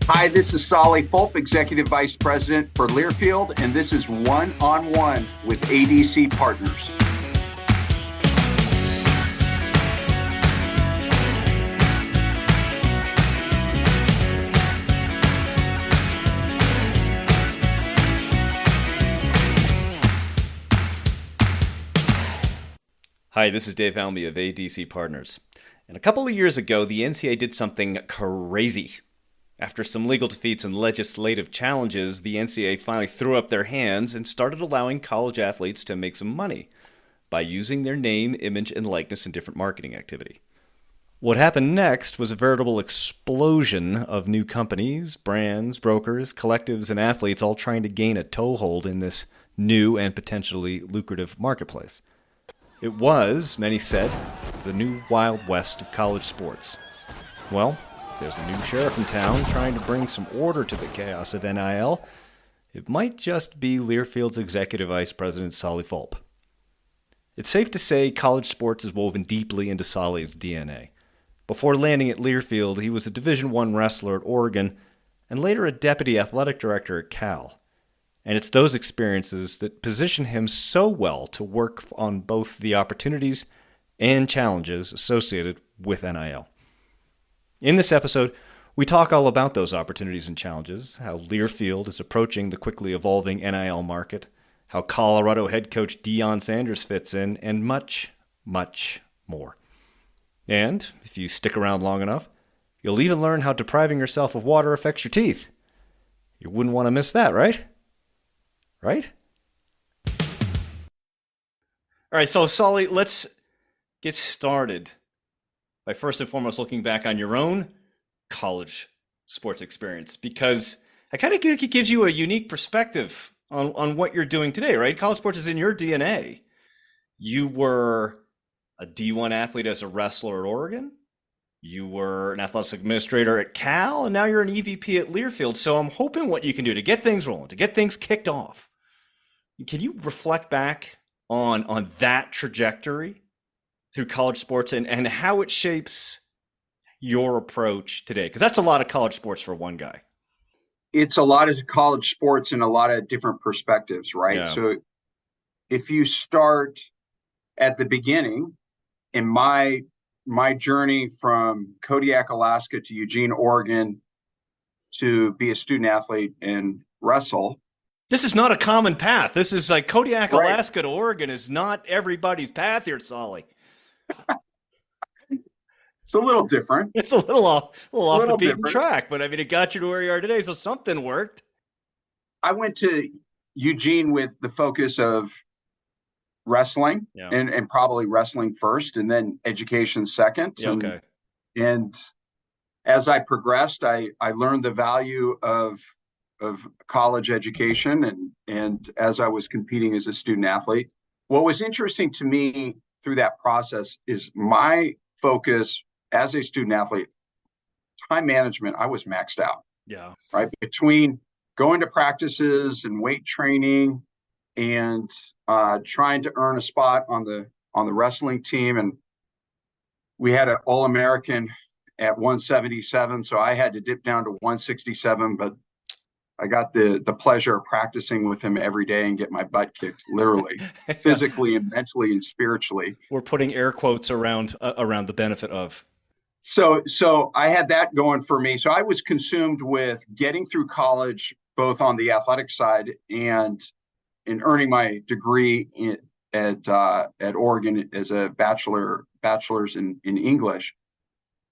Hi, this is Solly Fulp, Executive Vice President for Learfield, and this is One-on-One with ADC Partners. Hi, this is Dave Helmy of ADC Partners. And a couple of years ago, the NCAA did something crazy. After some legal defeats and legislative challenges, the NCAA finally threw up their hands and started allowing college athletes to make some money by using their name, image, and likeness in different marketing activity. What happened next was a veritable explosion of new companies, brands, brokers, collectives, and athletes all trying to gain a toehold in this new and potentially lucrative marketplace. It was, many said, the new Wild West of college sports. Well, if there's a new sheriff in town trying to bring some order to the chaos of NIL, it might just be Learfield's Executive Vice President Solly Fulp. It's safe to say college sports is woven deeply into Solly's DNA. Before landing at Learfield, he was a Division I wrestler at Oregon and later a deputy athletic director at Cal. And it's those experiences that position him so well to work on both the opportunities and challenges associated with NIL. In this episode, we talk all about those opportunities and challenges, how Learfield is approaching the quickly evolving NIL market, how Colorado head coach Deion Sanders fits in, and much, much more. And if you stick around long enough, you'll even learn how depriving yourself of water affects your teeth. You wouldn't want to miss that, right? Right? All right, so Solly, let's get started by first and foremost looking back on your own college sports experience, because I kind of think it gives you a unique perspective on what you're doing today, right? College sports is in your DNA. You were a D1 athlete as a wrestler at Oregon. You were an athletics administrator at Cal, and now you're an EVP at Learfield. So I'm hoping what you can do to get things rolling, to get things kicked off. Can you reflect back on that trajectory through college sports and how it shapes your approach today? Because that's a lot of college sports for one guy. It's a lot of college sports and a lot of different perspectives, right? Yeah. So if you start at the beginning, in my journey from Kodiak, Alaska to Eugene, Oregon, to be a student athlete and wrestle. This is not a common path. This is like Kodiak, Right. Alaska to Oregon is not everybody's path here, Solly. It's a little different. It's a little off the beaten different. track, but I mean, it got you to where you are today, so something worked. I went to Eugene with the focus of wrestling, and probably wrestling first, and then education second. Yeah, okay. And as I progressed, I learned the value of college education, and as I was competing as a student athlete. What was interesting to me through that process is my focus as a student athlete, time management. I was maxed out. Yeah. Right. Between going to practices and weight training and trying to earn a spot on the wrestling team. And we had an All-American at 177. So I had to dip down to 167, but I got the pleasure of practicing with him every day and get my butt kicked, literally, physically and mentally and spiritually. We're putting air quotes around the benefit of. So I had that going for me. So I was consumed with getting through college, both on the athletic side and in earning my degree at Oregon as a bachelor's in English.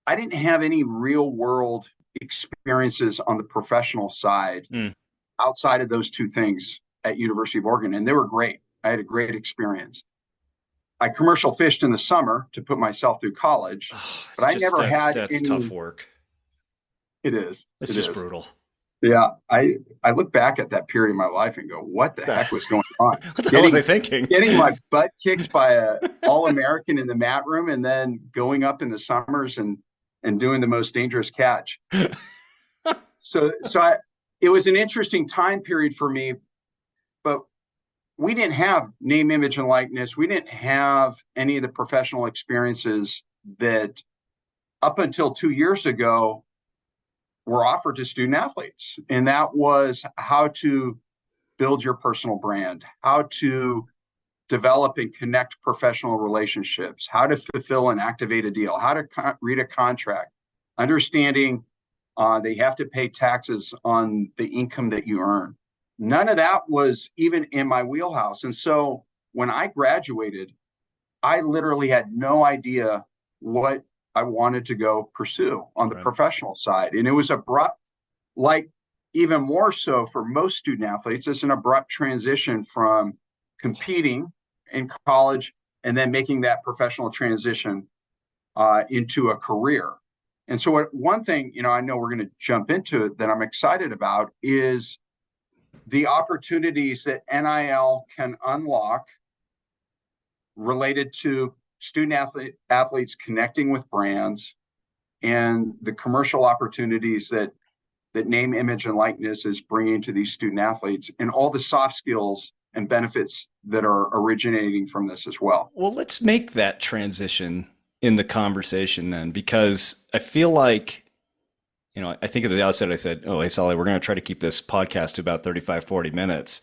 I didn't have any real world experiences on the professional side outside of those two things at University of Oregon, and they were great. I had a great experience. I commercial fished in the summer to put myself through college, but I never had any. That's tough work. It is. It's just brutal. Yeah, I look back at that period of my life and go, what the heck was going on? What the hell was I thinking? Getting my butt kicked by a All-American in the mat room, and then going up in the summers and doing the most dangerous catch. So it was an interesting time period for me, but we didn't have name, image, and likeness. We didn't have any of the professional experiences that up until 2 years ago were offered to student athletes. And that was how to build your personal brand, how to develop and connect professional relationships, how to fulfill and activate a deal, how to read a contract, understanding they have to pay taxes on the income that you earn. None of that was even in my wheelhouse. And so when I graduated, I literally had no idea what I wanted to go pursue on the professional side. And it was abrupt, like even more so for most student athletes, it's an abrupt transition from competing in college and then making that professional transition into a career. And so one thing, I know we're going to jump into it that I'm excited about is the opportunities that NIL can unlock related to student athletes connecting with brands and the commercial opportunities that name, image, and likeness is bringing to these student athletes and all the soft skills and benefits that are originating from this as well. Well, let's make that transition in the conversation then, because I feel like, I think at the outset I said, oh, hey, Solly, we're going to try to keep this podcast to about 35, 40 minutes.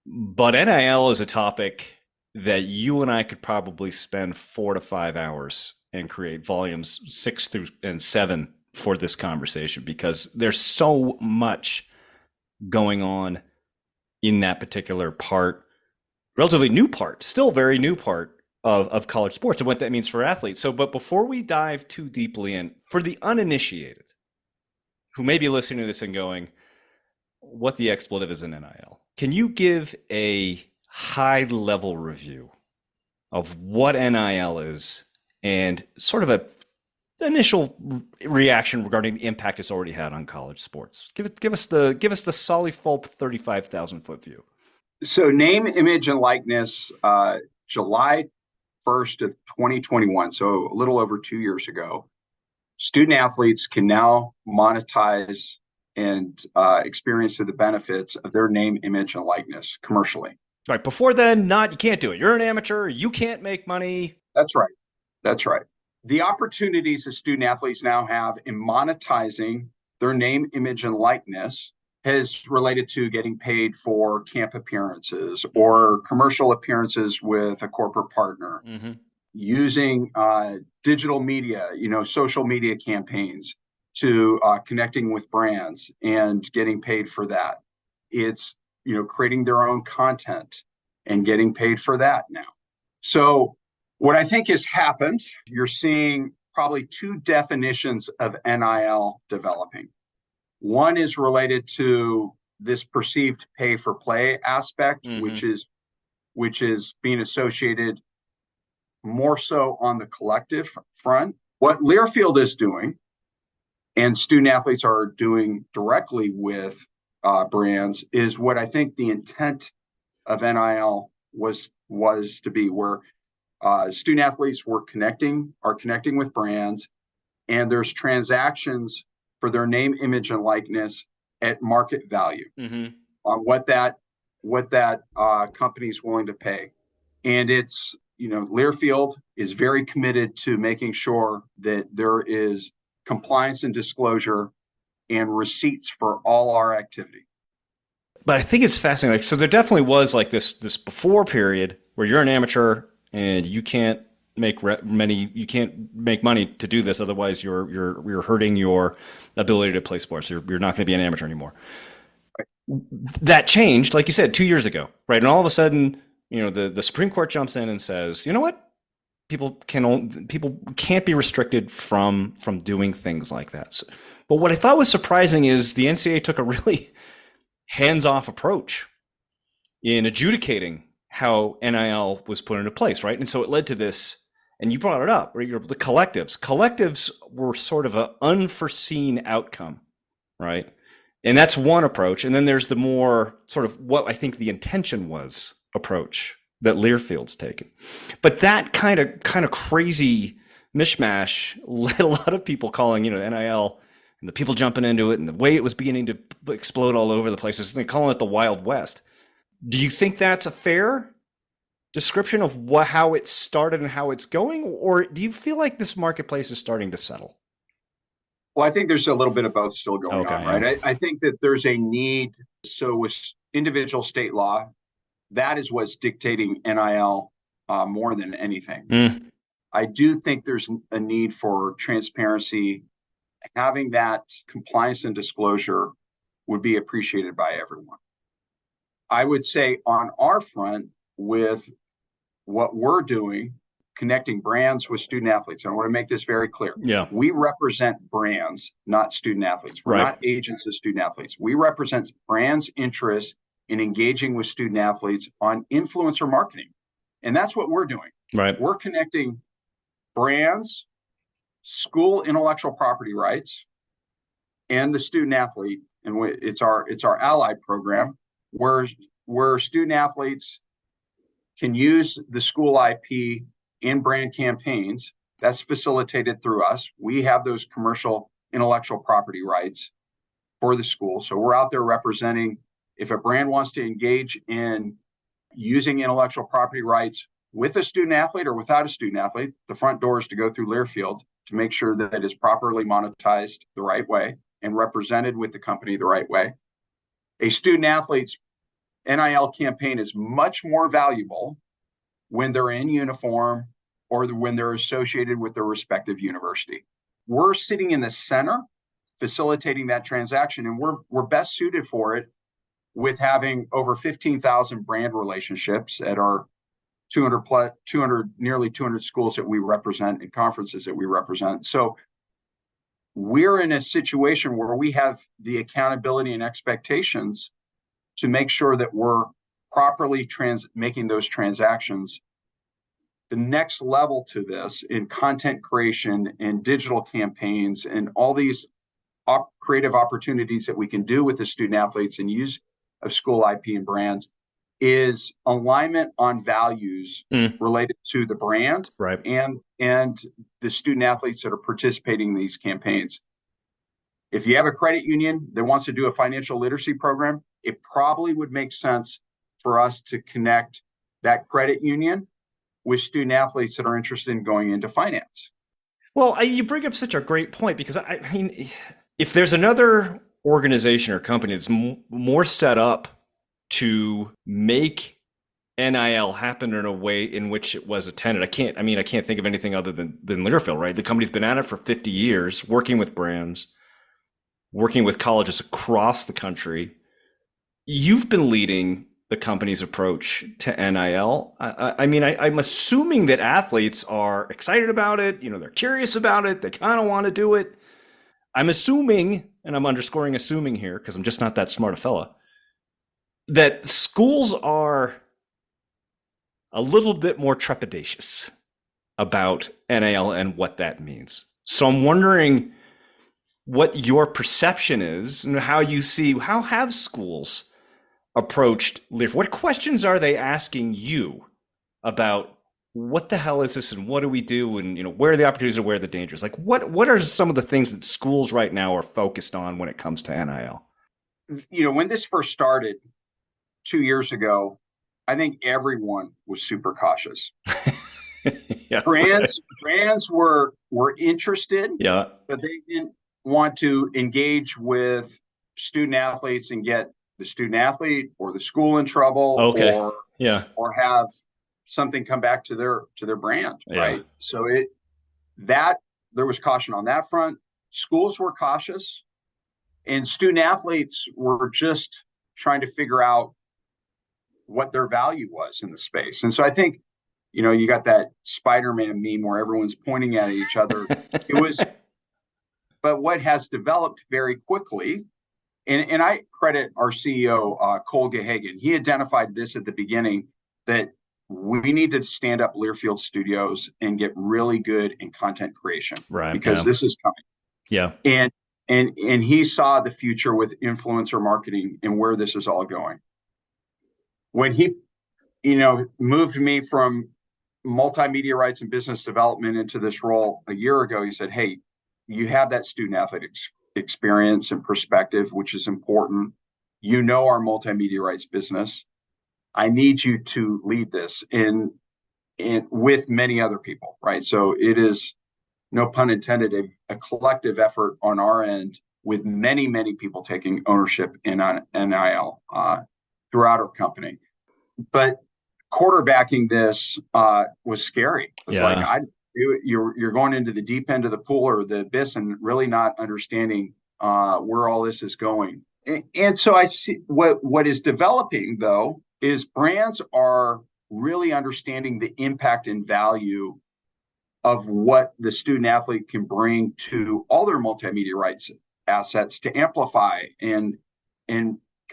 But NIL is a topic that you and I could probably spend 4 to 5 hours and create volumes 6 through 7 for this conversation, because there's so much going on in that particular part, relatively new part, still very new part of college sports and what that means for athletes. So, but before we dive too deeply in, for the uninitiated who may be listening to this and going, what the expletive is in NIL, can you give a high level review of what NIL is and sort of a initial reaction regarding the impact it's already had on college sports? Give us the Solly Fulp 35,000 foot view. So name, image, and likeness, July 1st of 2021, so a little over 2 years ago, student athletes can now monetize and experience the benefits of their name, image, and likeness commercially. Right. Before then, you can't do it. You're an amateur. You can't make money. That's right. That's right. The opportunities that student athletes now have in monetizing their name, image, and likeness has related to getting paid for camp appearances or commercial appearances with a corporate partner, using digital media, social media campaigns to connecting with brands and getting paid for that. It's, creating their own content and getting paid for that now. So what I think has happened, you're seeing probably two definitions of NIL developing. One is related to this perceived pay for play aspect, which is being associated more so on the collective front. What Learfield is doing and student athletes are doing directly with brands is what I think the intent of NIL was to be, where student athletes are connecting with brands, and there's transactions for their name, image, and likeness at market value on what that company is willing to pay. And it's, Learfield is very committed to making sure that there is compliance and disclosure and receipts for all our activity. But I think it's fascinating. So there definitely was like this before period where you're an amateur and you can't make money to do this. Otherwise, you're hurting your ability to play sports. You're not going to be an amateur anymore. Right. That changed, like you said, 2 years ago, right? And all of a sudden, the Supreme Court jumps in and says, you know what? People can't be restricted from doing things like that. So, but what I thought was surprising is the NCAA took a really hands-off approach in adjudicating how NIL was put into place, right? And so it led to this, and you brought it up, right? The collectives. Collectives were sort of an unforeseen outcome, right? And that's one approach. And then there's the more sort of what I think the intention was approach that Learfield's taken. But that kind of crazy mishmash led a lot of people calling, NIL and the people jumping into it and the way it was beginning to explode all over the place, they're calling it the Wild West. Do you think that's a fair description of how it started and how it's going? Or do you feel like this marketplace is starting to settle? Well, I think there's a little bit of both still going Okay, on, yeah. right? I think that there's a need. So with individual state law, that is what's dictating NIL more than anything. Mm, I do think there's a need for transparency. Having that compliance and disclosure would be appreciated by everyone. I would say on our front, with what we're doing, connecting brands with student athletes, and I want to make this very clear. yeah, We represent brands, not student athletes. We're right, not agents of student athletes. We represent brands' interests in engaging with student athletes on influencer marketing. And that's what we're doing. right. We're connecting brands, school intellectual property rights, and the student athlete. And it's our allied program where student athletes can use the school IP in brand campaigns. That's facilitated through us. We have those commercial intellectual property rights for the school. So we're out there representing. If a brand wants to engage in using intellectual property rights with a student athlete or without a student athlete, the front door is to go through Learfield to make sure that it is properly monetized the right way and represented with the company the right way. A student athlete's NIL campaign is much more valuable when they're in uniform or when they're associated with their respective university. We're sitting in the center, facilitating that transaction, and we're best suited for it with having over 15,000 brand relationships at our 200, nearly 200 schools that we represent and conferences that we represent. So we're in a situation where we have the accountability and expectations to make sure that we're properly making those transactions. The next level to this in content creation and digital campaigns and all these creative opportunities that we can do with the student athletes and use of school IP and brands is alignment on values related to the brand, right, and the student athletes that are participating in these campaigns. If you have a credit union that wants to do a financial literacy program, it probably would make sense for us to connect that credit union with student athletes that are interested in going into finance. Well, you bring up such a great point because I mean, if there's another organization or company that's more set up to make NIL happen in a way in which it was intended, I can't think of anything other than Learfield, right? The company's been at it for 50 years, working with brands, working with colleges across the country. You've been leading the company's approach to NIL. I'm assuming that athletes are excited about it. They're curious about it. They kind of want to do it. I'm assuming, and I'm underscoring assuming here because I'm just not that smart a fella, that schools are a little bit more trepidatious about NIL and what that means. So I'm wondering what your perception is and how have schools approached Learfield? What questions are they asking you about what the hell is this and what do we do and where are the opportunities and where are the dangers? Like what are some of the things that schools right now are focused on when it comes to NIL? When this first started 2 years ago, I think everyone was super cautious. Yeah. Brands were interested, Yeah. but they didn't want to engage with student athletes and get the student athlete or the school in trouble, Okay. Yeah. or have something come back to their brand, right? Yeah. So there was caution on that front. Schools were cautious, and student athletes were just trying to figure out what their value was in the space. And so I think, you got that Spider-Man meme where everyone's pointing at each other. But what has developed very quickly, and I credit our CEO, Cole Gehagen, he identified this at the beginning, that we need to stand up Learfield Studios and get really good in content creation, right? Because this is coming. Yeah. And he saw the future with influencer marketing and where this is all going. When he, moved me from multimedia rights and business development into this role a year ago, he said, "Hey, you have that student athlete experience and perspective, which is important. Our multimedia rights business. I need you to lead this in with many other people, right? So it is no pun intended, a collective effort on our end with many, many people taking ownership in on NIL throughout our company. But quarterbacking this was scary. It was like, you're going into the deep end of the pool or the abyss and really not understanding where all this is going. And so I see what is developing, though, is brands are really understanding the impact and value of what the student athlete can bring to all their multimedia rights assets to amplify and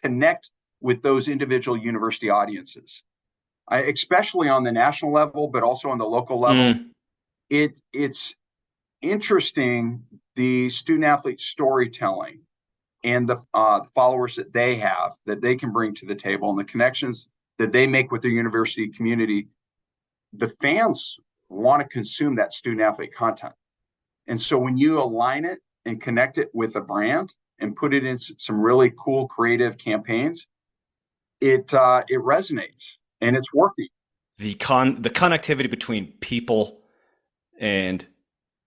connect with those individual university audiences. Especially on the national level, but also on the local level. It's interesting, the student athlete storytelling and the followers that they have, that they can bring to the table, and the connections that they make with their university community. The fans want to consume that student athlete content. And so when you align it and connect it with a brand and put it in some really cool creative campaigns, it resonates and it's working. The connectivity between people, and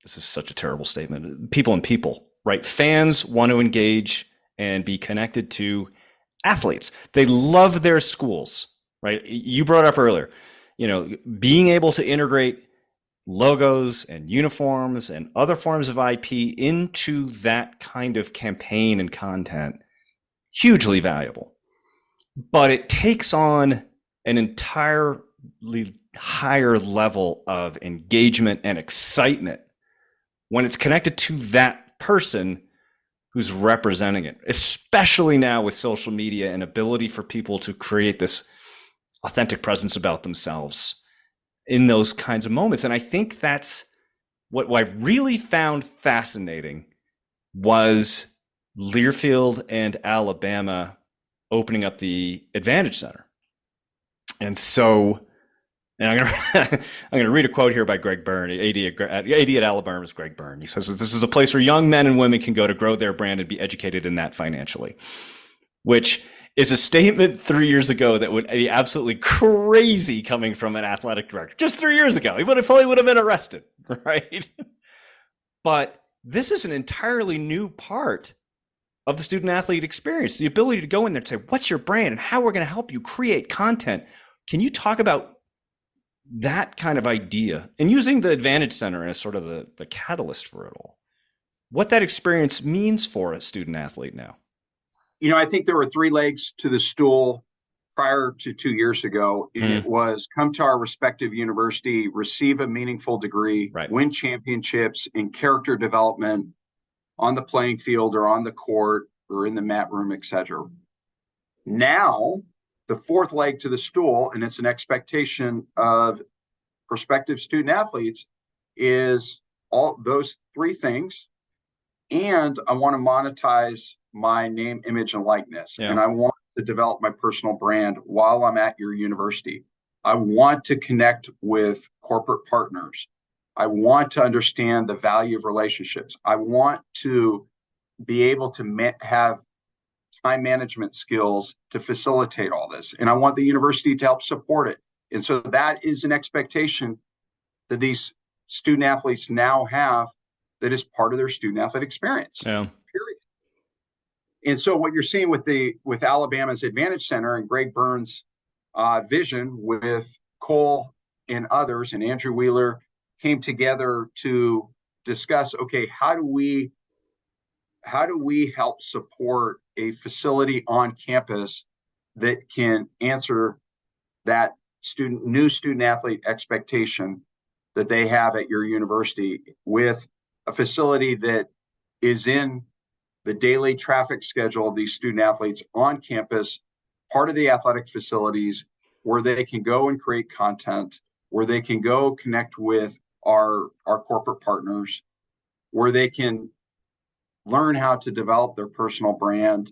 this is such a terrible statement, people and people, right? Fans want to engage and be connected to athletes. They love their schools, right? You brought up earlier, being able to integrate logos and uniforms and other forms of IP into that kind of campaign and content, hugely valuable. But it takes on an entirely higher level of engagement and excitement when it's connected to that person who's representing it, especially now with social media and ability for people to create this authentic presence about themselves in those kinds of moments. And I think that's what I really found fascinating was Learfield and Alabama opening up the Advantage Center. And so, and I'm going to read a quote here by Greg Byrne, AD at Alabama's Greg Byrne. He says that this is a place where young men and women can go to grow their brand and be educated in that financially, which is a statement 3 years ago that would be absolutely crazy coming from an athletic director. Just 3 years ago, he probably would have been arrested, right? But this is an entirely new part of the student athlete experience, the ability to go in there and say, what's your brand and how we're going to help you create content. Can you talk about that kind of idea and using the Advantage Center as sort of the catalyst for it all? What that experience means for a student athlete now? I think there were 3 legs to the stool prior to 2 years ago. And it was come to our respective university, receive a meaningful degree, right, win championships in character development on the playing field or on the court or in the mat room, etc. Now, the 4th leg to the stool, and it's an expectation of prospective student athletes, is all those 3 things. And I want to monetize my name, image, and likeness. Yeah. And I want to develop my personal brand while I'm at your university. I want to connect with corporate partners. I want to understand the value of relationships. I want to be able to have time management skills to facilitate all this. And I want the university to help support it. And so that is an expectation that these student athletes now have that is part of their student athlete experience. Yeah. Period. And so what you're seeing with Alabama's Advantage Center and Greg Byrne's vision with Cole and others, and Andrew Wheeler came together to discuss, okay, how do we help support a facility on campus that can answer that new student athlete expectation that they have at your university, with a facility that is in the daily traffic schedule of these student athletes on campus, part of the athletic facilities where they can go and create content, where they can go connect with our corporate partners, where they can learn how to develop their personal brand,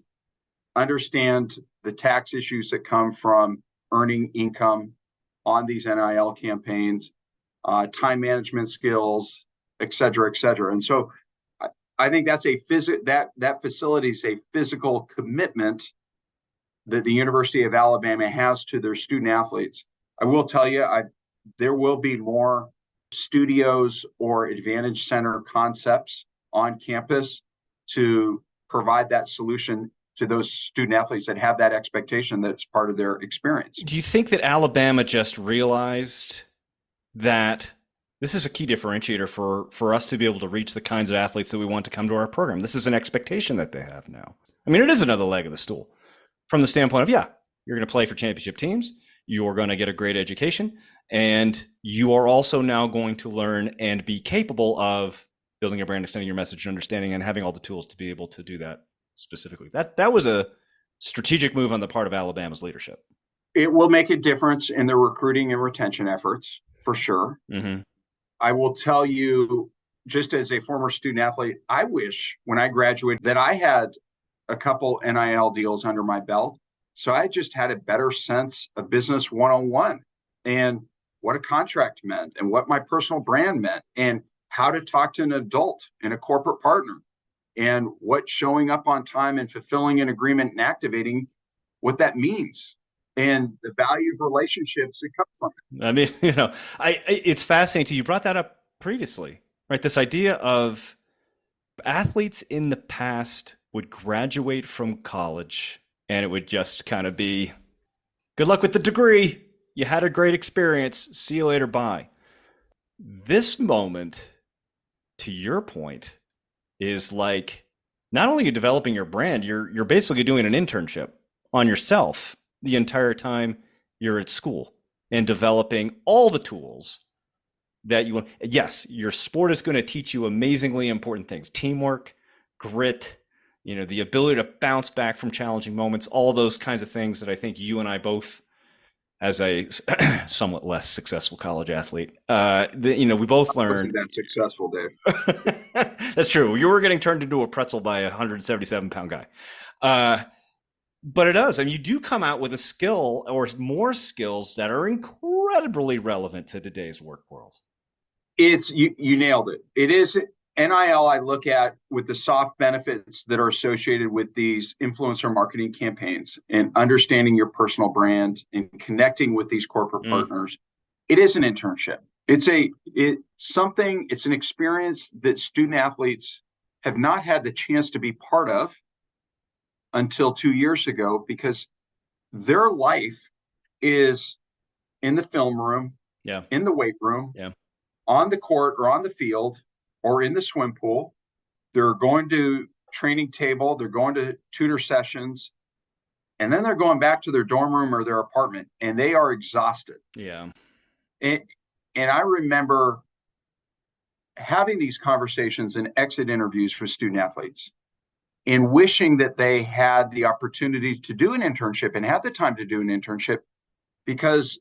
understand the tax issues that come from earning income on these NIL campaigns, time management skills, et cetera, et cetera. And so I think that's that facility is a physical commitment that the University of Alabama has to their student athletes. I will tell you, there will be more studios or advantage center concepts on campus to provide that solution to those student athletes that have that expectation that's part of their experience. Do you think that Alabama just realized that this is a key differentiator for us to be able to reach the kinds of athletes that we want to come to our program? This is an expectation that they have now. I mean, it is another leg of the stool from the standpoint of, yeah, you're going to play for championship teams. You're going to get a great education. And you are also now going to learn and be capable of building a brand, extending your message, understanding, and having all the tools to be able to do that specifically. That was a strategic move on the part of Alabama's leadership. It will make a difference in their recruiting and retention efforts, for sure. Mm-hmm. I will tell you, just as a former student athlete, I wish when I graduated that I had a couple NIL deals under my belt. So I just had a better sense of business 101 and what a contract meant and what my personal brand meant and how to talk to an adult and a corporate partner and what showing up on time and fulfilling an agreement and activating what that means and the value of relationships that come from it. I mean, it's fascinating. You brought that up previously, right? This idea of athletes in the past would graduate from college and it would just kind of be, good luck with the degree. You had a great experience. See you later. Bye. This moment, to your point, is like not only are you developing your brand, you're basically doing an internship on yourself the entire time you're at school and developing all the tools that you want. Yes, your sport is going to teach you amazingly important things: teamwork, grit, the ability to bounce back from challenging moments, all those kinds of things that I think you and I both, as a somewhat less successful college athlete, we both learned. That's successful, Dave. That's true. You were getting turned into a pretzel by a 177-pound guy. But it does. I mean, you do come out with a skill or more skills that are incredibly relevant to today's work world. It's you nailed it. It is NIL. I look at with the soft benefits that are associated with these influencer marketing campaigns and understanding your personal brand and connecting with these corporate partners. It is an internship. It's an experience that student athletes have not had the chance to be part of until 2 years ago, because their life is in the film room, in the weight room, on the court or on the field or in the swim pool. They're going to training table, they're going to tutor sessions, and then they're going back to their dorm room or their apartment, and they are exhausted. Yeah. And I remember having these conversations and exit interviews for student athletes and wishing that they had the opportunity to do an internship and have the time to do an internship because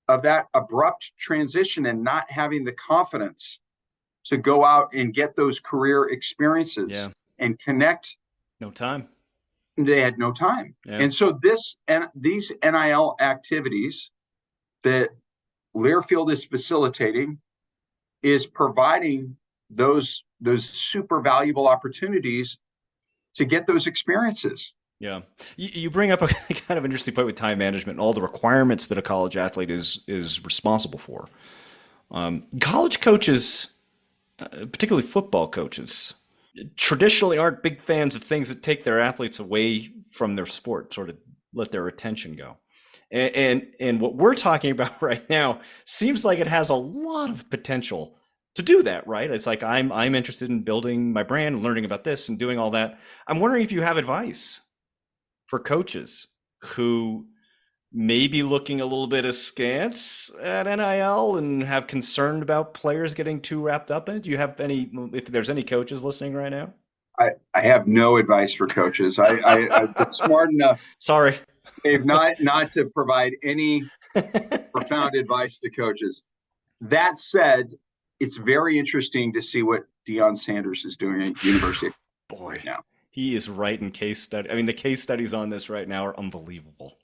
of that abrupt transition and not having the confidence to go out and get those career experiences and connect. No time. They had no time. Yeah. And so these NIL activities that Learfield is facilitating is providing those super valuable opportunities to get those experiences. Yeah. You bring up a kind of interesting point with time management and all the requirements that a college athlete is responsible for. College coaches, particularly football coaches, traditionally aren't big fans of things that take their athletes away from their sport, sort of let their attention go. And what we're talking about right now seems like it has a lot of potential to do that, right? It's like I'm interested in building my brand and learning about this and doing all that. I'm wondering if you have advice for coaches who may be looking a little bit askance at NIL and have concern about players getting too wrapped up in it. Do you have any, if there's any coaches listening right now? I have no advice for coaches. I've been smart enough. Sorry. Dave, not to provide any profound advice to coaches. That said, it's very interesting to see what Deion Sanders is doing at University. Boy, right now. He is writing case study. I mean, the case studies on this right now are unbelievable.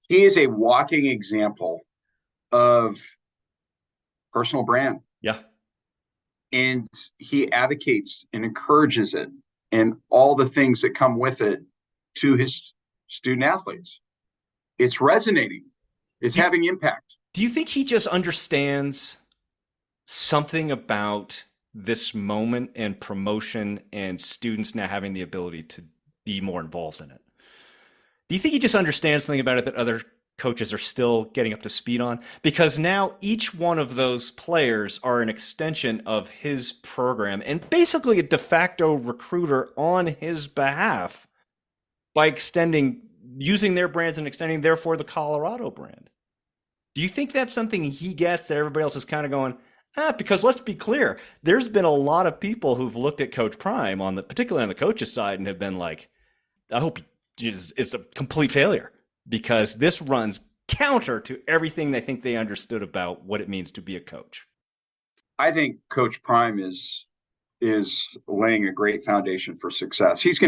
He is a walking example of personal brand. Yeah. And he advocates and encourages it and all the things that come with it to his student athletes. It's resonating. It's having impact. Do you think he just understands something about this moment and promotion and students now having the ability to be more involved in it. Do you think he just understands something about it that other coaches are still getting up to speed on? Because now each one of those players are an extension of his program and basically a de facto recruiter on his behalf by using their brands and extending, therefore, the Colorado brand. Do you think that's something he gets that everybody else is kind of going, because let's be clear, there's been a lot of people who've looked at Coach Prime particularly on the coach's side, and have been like, I hope it's a complete failure, because this runs counter to everything they think they understood about what it means to be a coach. I think Coach Prime is laying a great foundation for success. His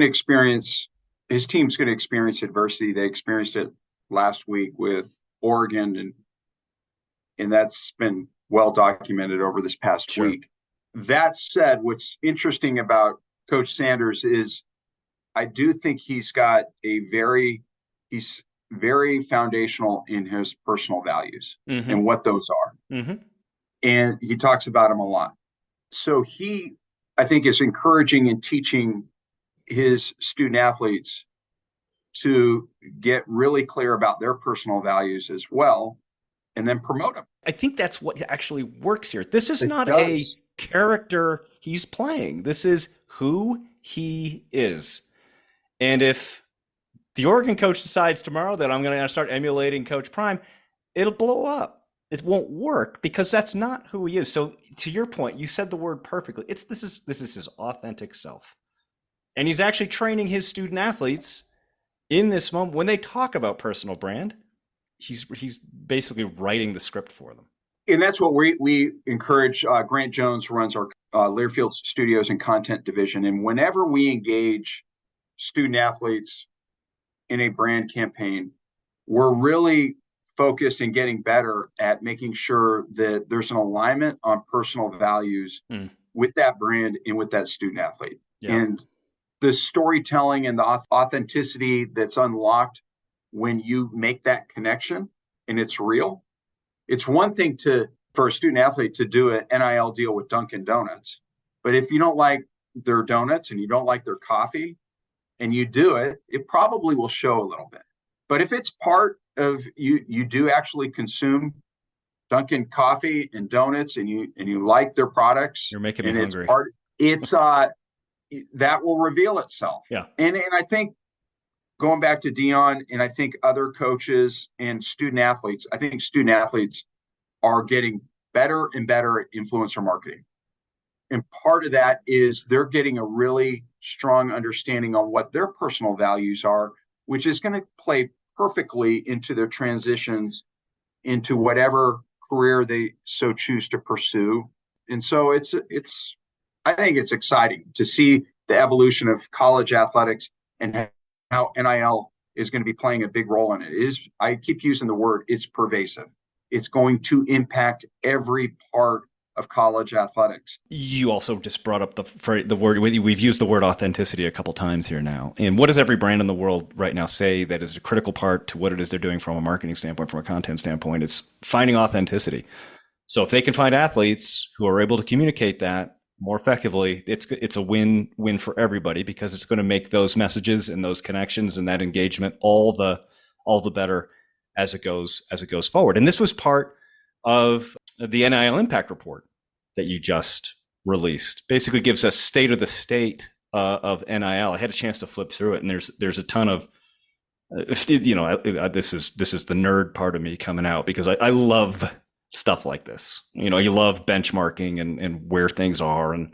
team's going to experience adversity. They experienced it last week with Oregon, and that's been well documented over this past week. That said, what's interesting about Coach Sanders is I do think he's very foundational in his personal values and what those are. Mm-hmm. And he talks about them a lot. So I think, is encouraging and teaching his student athletes to get really clear about their personal values as well, and then promote them. I think that's what actually works here. This is not a character he's playing. This is who he is. And if the Oregon coach decides tomorrow that I'm going to start emulating Coach Prime, it'll blow up. It won't work, because that's not who he is. So to your point, you said the word perfectly. This is his authentic self. And he's actually training his student athletes in this moment. When they talk about personal brand, he's basically writing the script for them. And that's what we encourage. Grant Jones runs our Learfield Studios and Content Division. And whenever we engage student athletes in a brand campaign, we're really focused and getting better at making sure that there's an alignment on personal values with that brand and with that student athlete. Yeah. And the storytelling and the authenticity that's unlocked when you make that connection and it's real. It's one thing for a student athlete to do an NIL deal with Dunkin' Donuts, but if you don't like their donuts and you don't like their coffee and you do it, it probably will show a little bit. But if it's part of you do actually consume Dunkin' coffee and donuts, and you like their products, you're making me hungry. That will reveal itself. Yeah. And I think, going back to Dion, and I think other coaches and student athletes, I think student athletes are getting better and better at influencer marketing. And part of that is they're getting a really strong understanding on what their personal values are, which is going to play perfectly into their transitions into whatever career they so choose to pursue. And so I think it's exciting to see the evolution of college athletics and how NIL is going to be playing a big role in it. I keep using the word, it's pervasive. It's going to impact every part of college athletics. You also just brought up the word. We've used the word authenticity a couple times here now. And what does every brand in the world right now say that is a critical part to what it is they're doing from a marketing standpoint, from a content standpoint? It's finding authenticity. So if they can find athletes who are able to communicate that more effectively, it's a win-win for everybody, because it's going to make those messages and those connections and that engagement all the better as it goes forward. And this was part of the NIL impact report that you just released. Basically gives us state of the state of NIL. I had a chance to flip through it, and there's a ton of this is the nerd part of me coming out, because I love stuff like this. You love benchmarking and where things are. And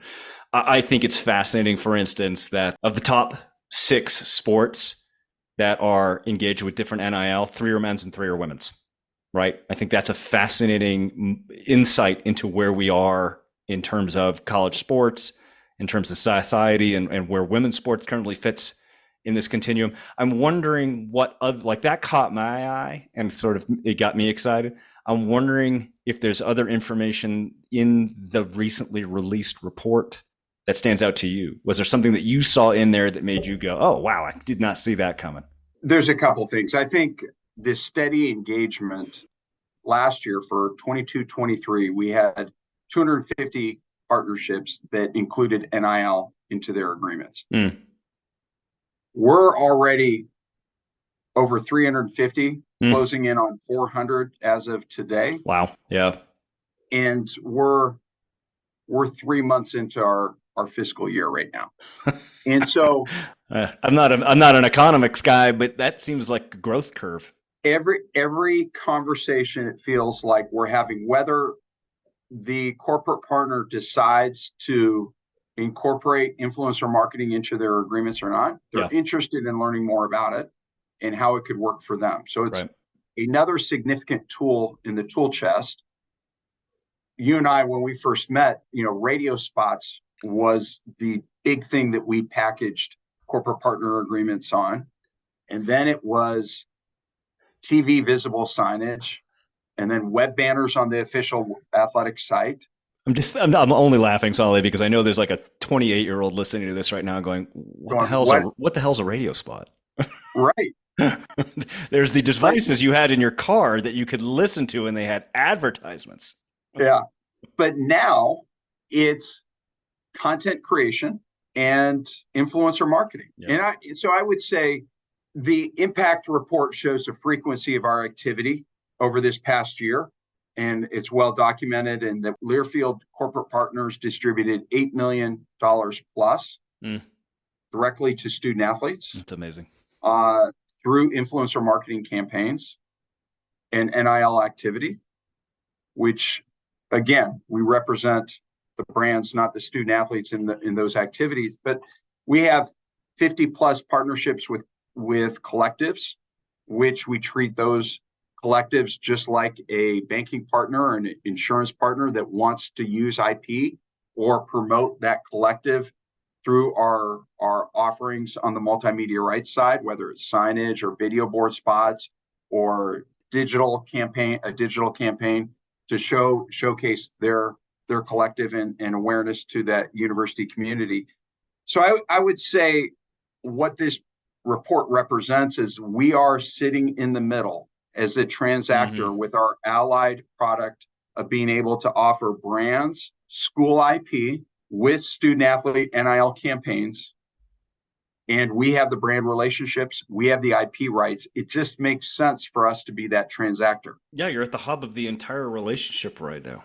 I think it's fascinating, for instance, that of the top 6 sports that are engaged with different NIL, 3 are men's and 3 are women's, right? I think that's a fascinating insight into where we are in terms of college sports, in terms of society, and where women's sports currently fits in this continuum. I'm wondering that caught my eye and sort of, it got me excited. I'm wondering if there's other information in the recently released report that stands out to you. Was there something that you saw in there that made you go, oh, wow, I did not see that coming? There's a couple things. I think this steady engagement last year for 22-23, we had 250 partnerships that included NIL into their agreements. We're already over 350, closing in on 400 as of today. Wow. Yeah. And we're 3 months into our fiscal year right now. And so I'm not an economics guy, but that seems like a growth curve. Every conversation, it feels like we're having, whether the corporate partner decides to incorporate influencer marketing into their agreements or not, they're interested in learning more about it and how it could work for them. So it's another significant tool in the tool chest. You and I, when we first met, radio spots was the big thing that we packaged corporate partner agreements on. And then it was TV visible signage, and then web banners on the official athletic site. I'm only laughing, Solly, because I know there's like a 28-year-old listening to this right now going, what the hell's a radio spot? Right. There's the devices you had in your car that you could listen to, and they had advertisements. Yeah. But now it's content creation and influencer marketing. Yeah. And so I would say the impact report shows the frequency of our activity over this past year, and it's well documented. And the Learfield corporate partners distributed $8 million plus directly to student athletes. That's amazing. Through influencer marketing campaigns and NIL activity, which, again, we represent the brands, not the student athletes in those activities. But we have 50 plus partnerships with collectives, which we treat those collectives just like a banking partner or an insurance partner that wants to use IP or promote that collective through our offerings on the multimedia rights side, whether it's signage or video board spots or a digital campaign to showcase their collective and awareness to that university community. So I would say what this report represents is we are sitting in the middle as a transactor with our allied product of being able to offer brands, school IP with student athlete NIL campaigns. And we have the brand relationships, we have the IP rights. It just makes sense for us to be that transactor. Yeah, you're at the hub of the entire relationship right now.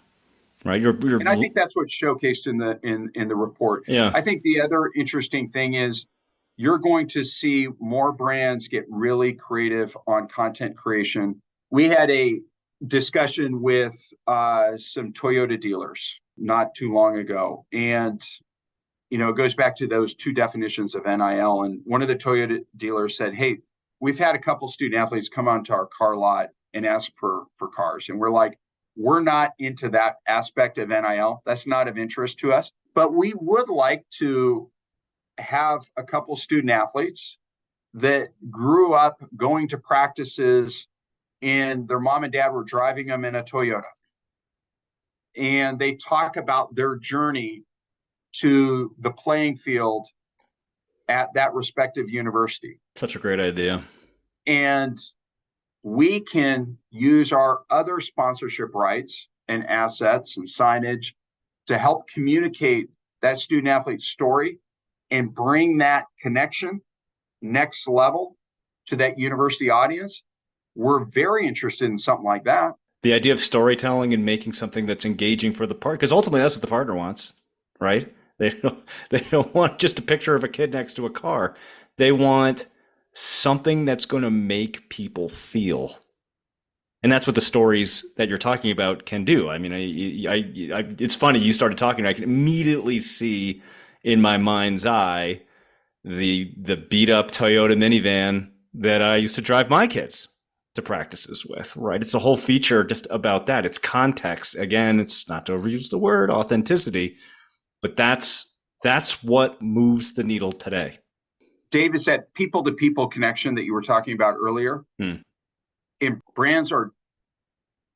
Right. And I think that's what's showcased in the report. Yeah. I think the other interesting thing is you're going to see more brands get really creative on content creation. We had a discussion with some Toyota dealers not too long ago. And, it goes back to those two definitions of NIL. And one of the Toyota dealers said, hey, we've had a couple student athletes come onto our car lot and ask for cars. And we're like, we're not into that aspect of NIL. That's not of interest to us. But we would like to have a couple student athletes that grew up going to practices and their mom and dad were driving them in a Toyota. And they talk about their journey to the playing field at that respective university. Such a great idea. And we can use our other sponsorship rights and assets and signage to help communicate that student athlete story and bring that connection next level to that university audience. We're very interested in something like that. The idea of storytelling and making something that's engaging for the partner, because ultimately that's what the partner wants, right? They don't want just a picture of a kid next to a car. They want something that's going to make people feel. And that's what the stories that you're talking about can do. I mean, it's funny you started talking. I can immediately see in my mind's eye the beat up Toyota minivan that I used to drive my kids to practices with, right? It's a whole feature just about that. It's context. Again, it's not to overuse the word authenticity, but that's what moves the needle today. Dave, it's that people to people connection that you were talking about earlier. And brands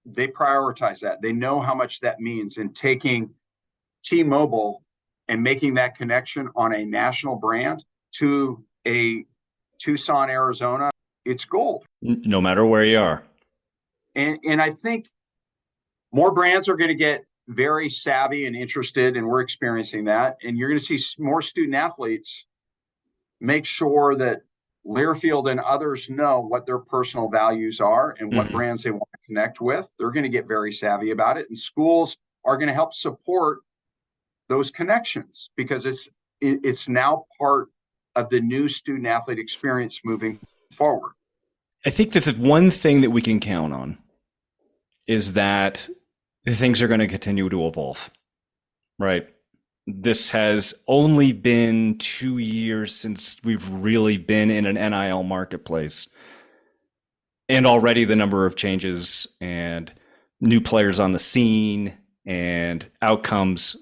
they prioritize that. They know how much that means. And taking T-Mobile and making that connection on a national brand to a Tucson, Arizona, it's gold. No matter where you are. And I think more brands are going to get very savvy and interested, and we're experiencing that. And you're going to see more student athletes make sure that Learfield and others know what their personal values are and what brands they want to connect with. They're going to get very savvy about it. And schools are going to help support those connections because it's now part of the new student athlete experience moving forward. I think that's one thing that we can count on is that things are going to continue to evolve, right? This has only been 2 years since we've really been in an NIL marketplace. And already the number of changes and new players on the scene and outcomes,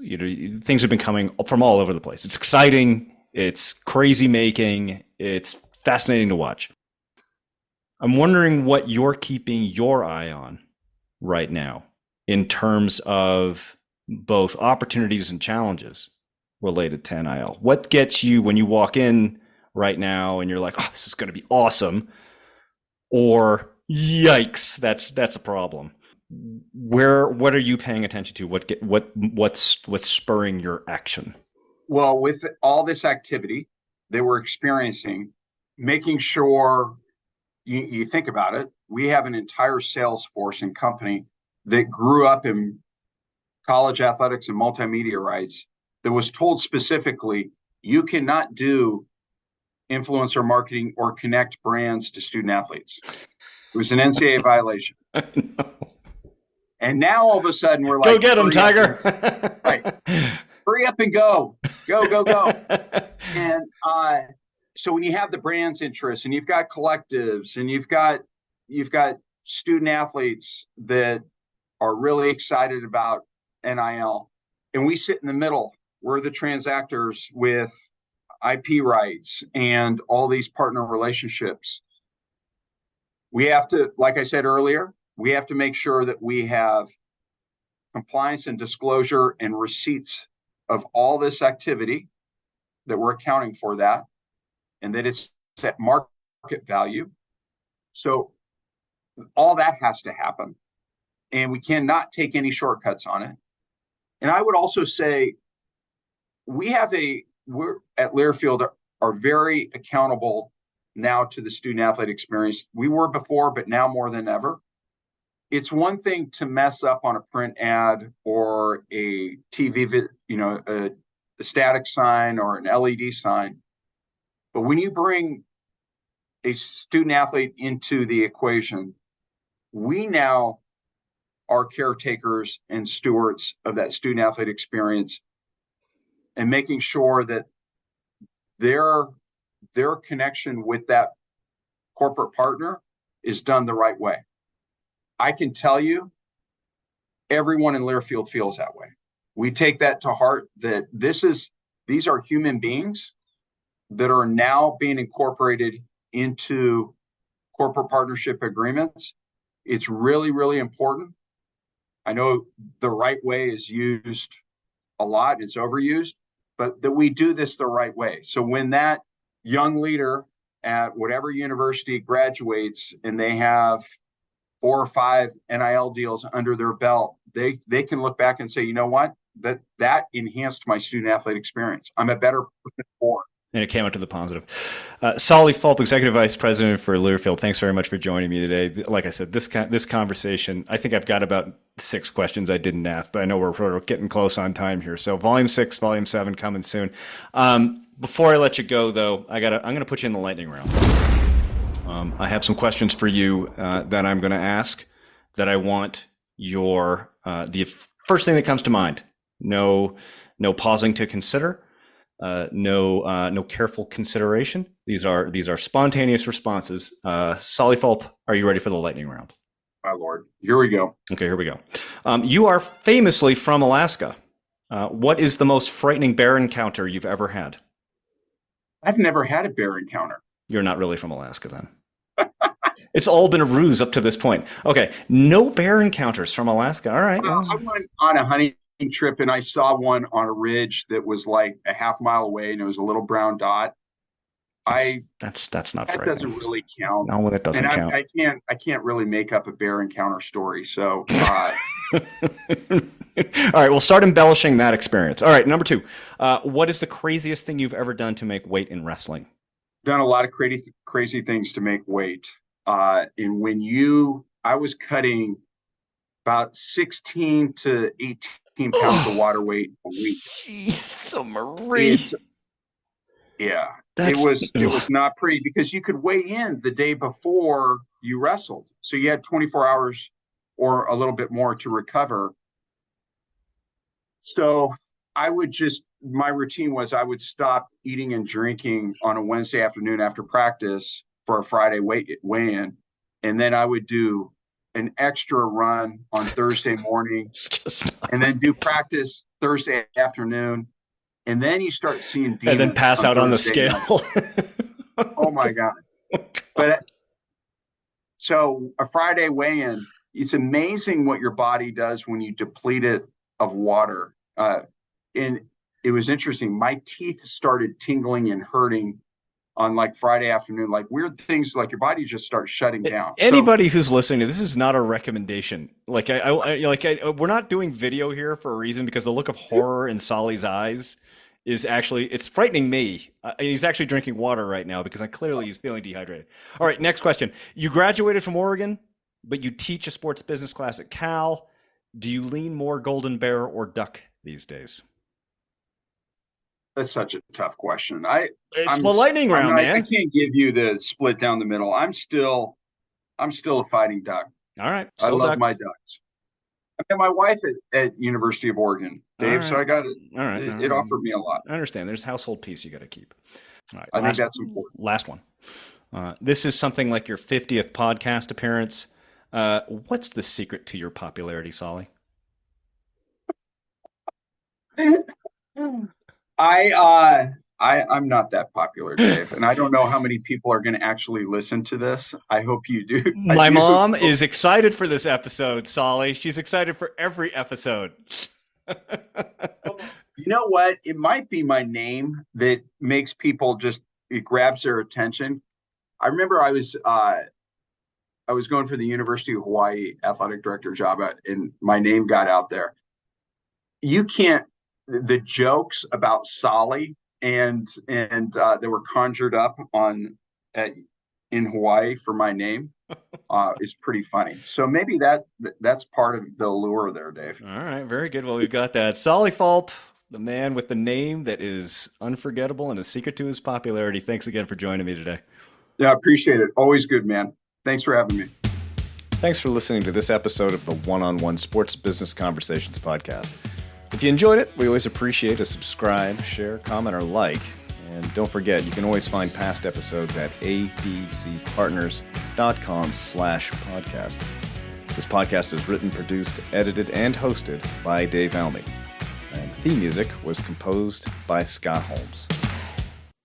things have been coming from all over the place. It's exciting. It's crazy making. It's fascinating to watch. I'm wondering what you're keeping your eye on right now in terms of both opportunities and challenges related to NIL. What gets you when you walk in right now and you're like, oh, this is going to be awesome, or yikes, that's a problem? What are you paying attention to? What's spurring your action? Well, with all this activity that we're experiencing, making sure you think about it, we have an entire sales force and company that grew up in college athletics and multimedia rights that was told specifically, you cannot do influencer marketing or connect brands to student athletes. It was an NCAA violation. And now all of a sudden we're like, go get them, Tiger. Right. Hurry up and go. Go. And so when you have the brand's interest and you've got collectives and you've got student athletes that are really excited about NIL, and we sit in the middle, we're the transactors with IP rights and all these partner relationships. We have to, like I said earlier, we have to make sure that we have compliance and disclosure and receipts of all this activity, that we're accounting for that, and that it's at market value. So all that has to happen, and we cannot take any shortcuts on it. And I would also say we're at Learfield are very accountable now to the student athlete experience. We were before, but now more than ever. It's one thing to mess up on a print ad or a TV, a static sign or an LED sign. But when you bring a student athlete into the equation, we now are caretakers and stewards of that student athlete experience and making sure that their connection with that corporate partner is done the right way. I can tell you, everyone in Learfield feels that way. We take that to heart, that these are human beings that are now being incorporated into corporate partnership agreements. It's really, really important. I know the right way is used a lot, it's overused, but that we do this the right way. So when that young leader at whatever university graduates and they have 4 or 5 NIL deals under their belt, they can look back and say, you know what, that enhanced my student athlete experience. I'm a better person for it. And it came out to the positive. Solly Fulp, Executive Vice President for Learfield, thanks very much for joining me today. Like I said, this conversation, I think I've got about 6 questions I didn't ask, but I know we're getting close on time here. So Volume 6, Volume 7 coming soon. Before I let you go, though, I'm going to put you in the lightning round. I have some questions for you that I'm going to ask that I want the first thing that comes to mind. No pausing to consider. No careful consideration. These are spontaneous responses. Solly Fulp, are you ready for the lightning round? My Lord, here we go. Okay, here we go. You are famously from Alaska. What is the most frightening bear encounter you've ever had? I've never had a bear encounter. You're not really from Alaska then. It's all been a ruse up to this point. Okay, no bear encounters from Alaska. All right. Well, I went on a hunting trip and I saw one on a ridge that was like a half mile away, and it was a little brown dot. That's not that frightening. doesn't really count. No, that doesn't count. I can't really make up a bear encounter story. So All right, we'll start embellishing that experience. All right, number 2. What is the craziest thing you've ever done to make weight in wrestling? Done a lot of crazy things to make weight. I was cutting about 16 to 18 pounds of water weight a week. Jeez, Marie. Yeah, it was not pretty because you could weigh in the day before you wrestled. So you had 24 hours or a little bit more to recover. So my routine was I would stop eating and drinking on a Wednesday afternoon after practice for a Friday weigh-in. And then I would do an extra run on Thursday morning and then do practice Thursday afternoon. And then you start seeing demons. And then pass out on the scale. Oh my God. But so a Friday weigh-in, it's amazing what your body does when you deplete it of water. And it was interesting. My teeth started tingling and hurting on like Friday afternoon, like weird things, like your body just starts shutting down. Anybody who's listening, this is not a recommendation. We're not doing video here for a reason, because the look of horror in Solly's eyes is it's frightening me. He's actually drinking water right now because clearly he's feeling dehydrated. All right, next question. You graduated from Oregon, but you teach a sports business class at Cal. Do you lean more Golden Bear or Duck these days? That's such a tough question. It's the lightning round, man. I can't give you the split down the middle. I'm still a fighting Duck. All right, I love my Ducks. I met my wife at University of Oregon, Dave. Right. So I got it. All right, it offered me a lot. I understand. There's household peace you got to keep. All right, I think that's important. Last one. This is something like your 50th podcast appearance. What's the secret to your popularity, Solly? I'm not that popular, Dave, and I don't know how many people are going to actually listen to this. I hope you do. My mom is excited for this episode, Solly. She's excited for every episode. You know what? It might be my name that makes people it grabs their attention. I remember I was going for the University of Hawaii athletic director job, and my name got out there. The jokes about Solly and they were conjured up in Hawaii for my name is pretty funny. So maybe that's part of the allure there, Dave. All right, very good. Well, we've got that. Solly Fulp, the man with the name that is unforgettable and a secret to his popularity. Thanks again for joining me today. Yeah, I appreciate it. Always good, man. Thanks for having me. Thanks for listening to this episode of the One-on-One Sports Business Conversations podcast. If you enjoyed it, we always appreciate a subscribe, share, comment, or like. And don't forget, you can always find past episodes at abcpartners.com/podcast. This podcast is written, produced, edited, and hosted by Dave Almy. And theme music was composed by Scott Holmes.